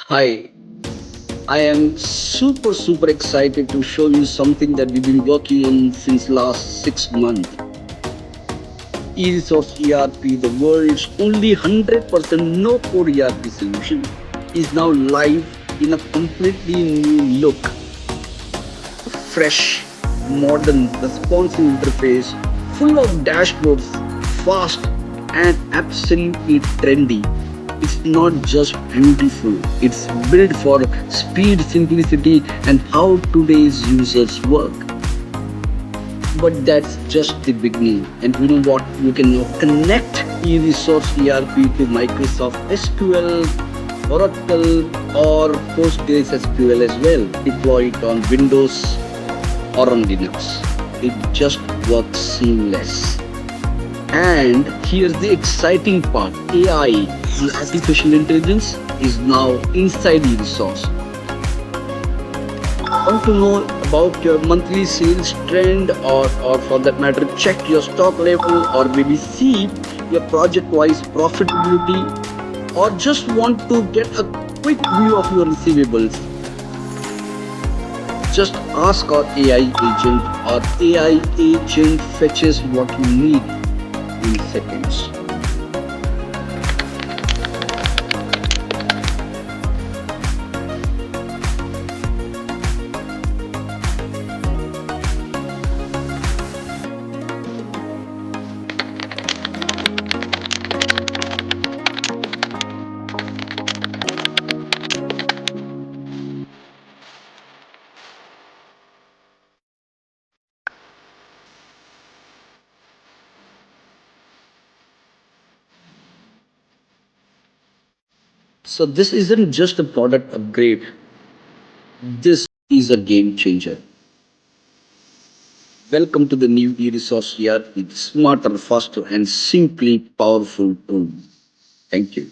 Hi, I am super excited to show you something that we've been working on since last 6 months. eresource ERP, the world's only 100% no-code ERP solution, is now live in a completely new look. Fresh, modern, responsive interface, full of dashboards, fast and absolutely trendy. It's not just beautiful, it's built for speed, simplicity, and how today's users work. But that's just the beginning. And you know what? You can now connect eResource ERP to Microsoft SQL, Oracle, or PostgreSQL as well. Deploy it on Windows or on Linux. It just works seamless. And here's the exciting part. AI, the artificial intelligence, is now inside the resource. Want to know about your monthly sales trend, or for that matter, check your stock level, or maybe see your project-wise profitability, or just want to get a quick view of your receivables? Just ask our AI agent. Our AI agent fetches what you need in seconds. So this isn't just a product upgrade. This is a game changer. Welcome to the new eResource ERP, smarter, faster, and simply powerful tool. Thank you.